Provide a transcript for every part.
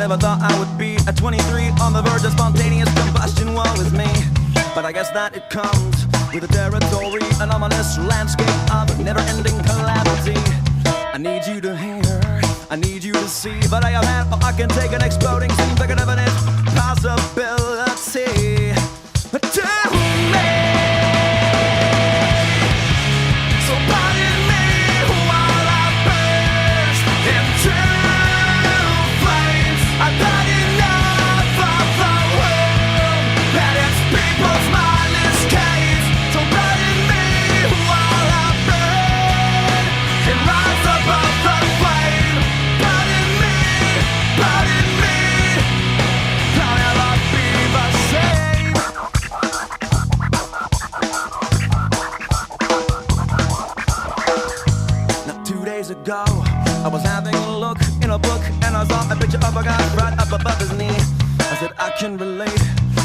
never thought I would be at 23 on the verge of spontaneous combustion. Woe is me, but I guess that it comes with a territory, an ominous landscape of never-ending calamity. I need you to hear, I need you to see, but I have had, I can take an exploding scene, like an evident possibility. Tell me, so pardon me while I burst into flames. I've had enough of the world and its people's mindless caves. So pardon me while I burn and rise above the flame. Pardon me, I'll never be the same. Now 2 days ago, I was having a look in a book and I saw a picture of a guy right up above his knee. I said I can relate,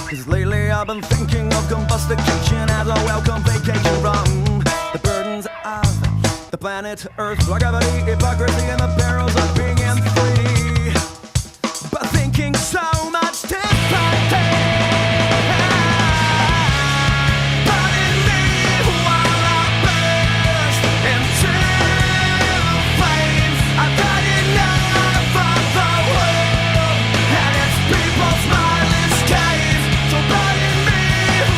cause lately I've been thinking of combustication as a welcome vacation from the burdens of the planet Earth, gravity, hypocrisy, and the perils of being in 3D. But thinking so much differently. Pardon me while I burst into flames. I've had enough of the world and its people's mindless caves. So pardon me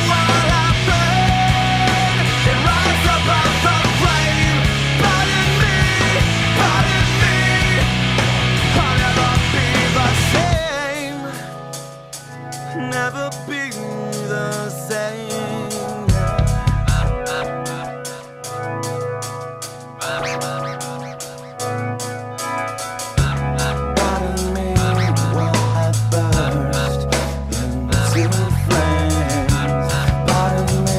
while I burn and rise above the flame. Pardon me, I'll never be the same. Never be the same. Pardon me while I burst into flames. Pardon me,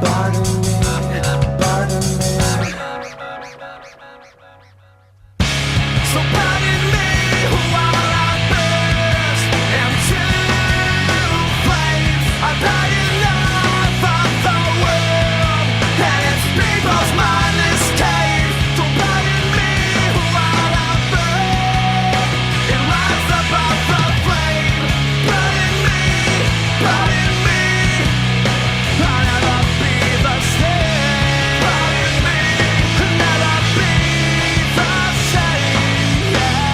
pardon me, pardon me. So pardon me while I burst into flames. I've had enough of the world and its people's mindless caves. So pardon me while I burn and rise above the flame. Pardon me, I'll never be the same. Pardon me, I'll never be the same. Yeah.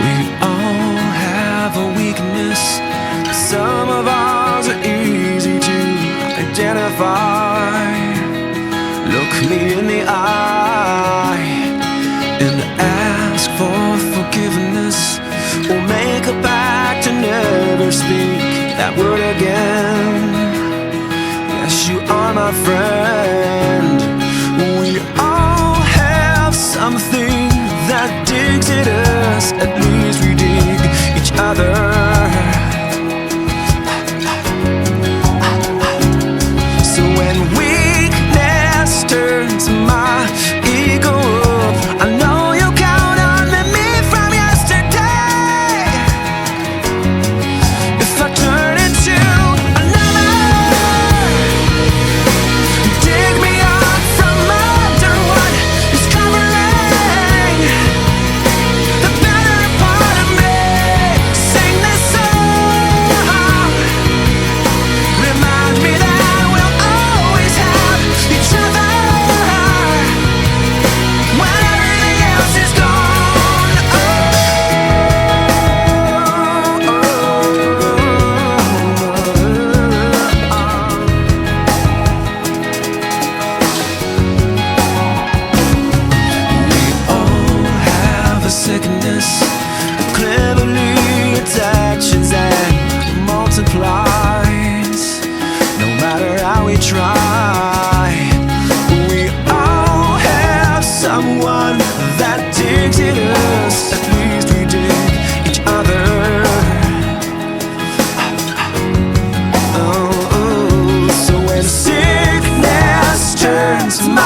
We all have a weakness. Some of ours are easy to identify. Look me in the eye and ask for forgiveness, or make a pact to never speak that word again. Yes, you are my friend. We all have something that digs at us. At least we dig each other. So when weakness turns my ego up, I know you count on me from yesterday. If I turn into another, dig me out from under what is covering the better part of me. Sing this song, remind me that we'll always have each other when everything else is gone. We all have a sickness that cleverly attaches and multiplies. No matter how we try, we all have someone that digs at us. At least we dig each other. Oh, so when sickness turns my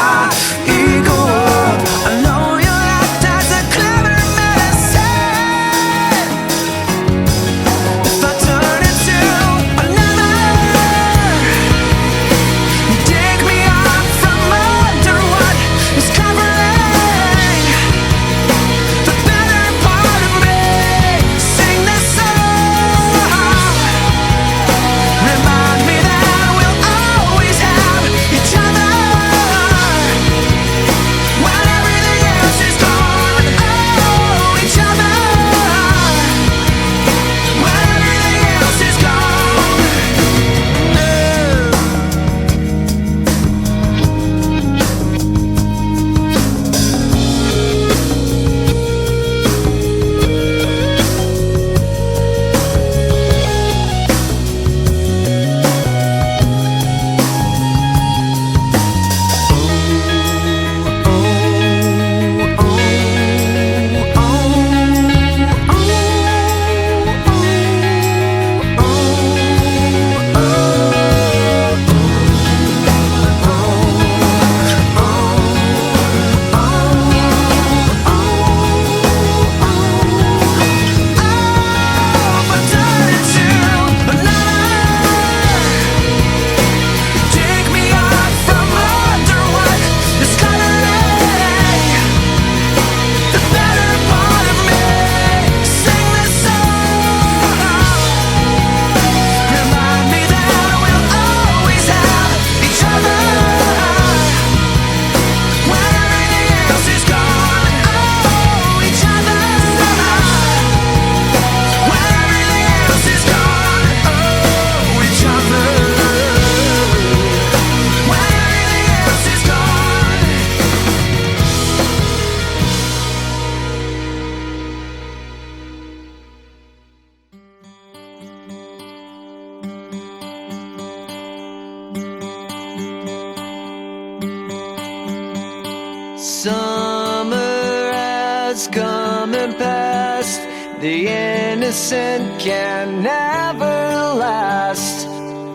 has come and passed. The innocent can never last.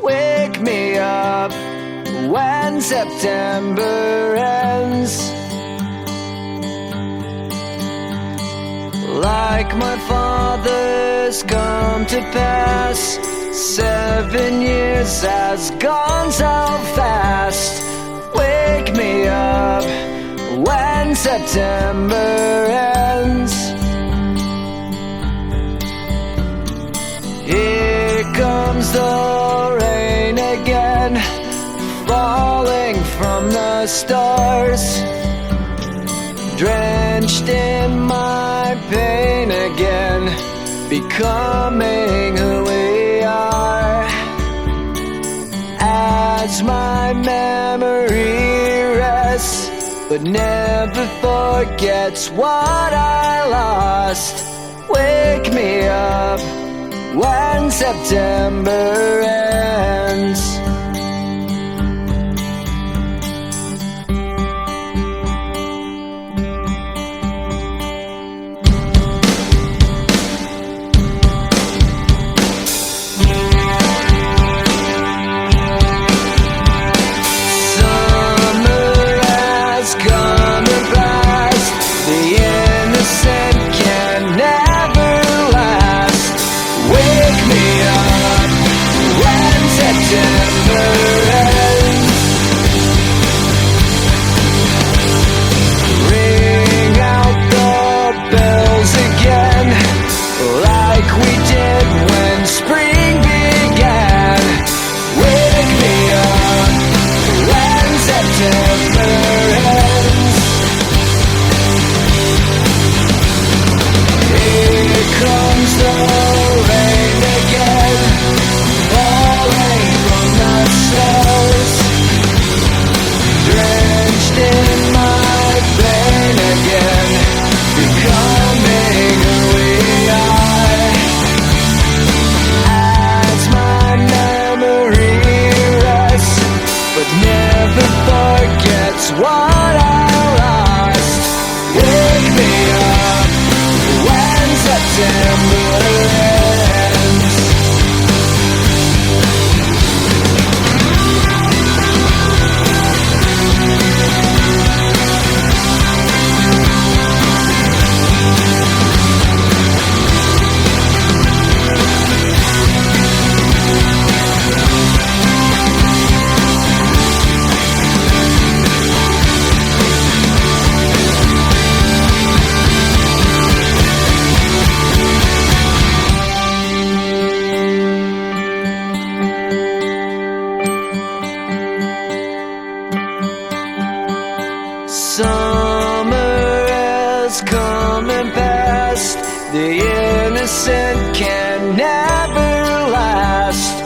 Wake me up when September ends. Like my father's come to pass, 7 years has gone so fast. Wake me up when September ends. Here comes the rain again, falling from the stars, drenched in my pain again, becoming who we are. As my memory rests, but never forgets what I lost. Wake me up when September ends. What I lost. Wake me up when September ends. Summer has come and passed. The innocent can never last.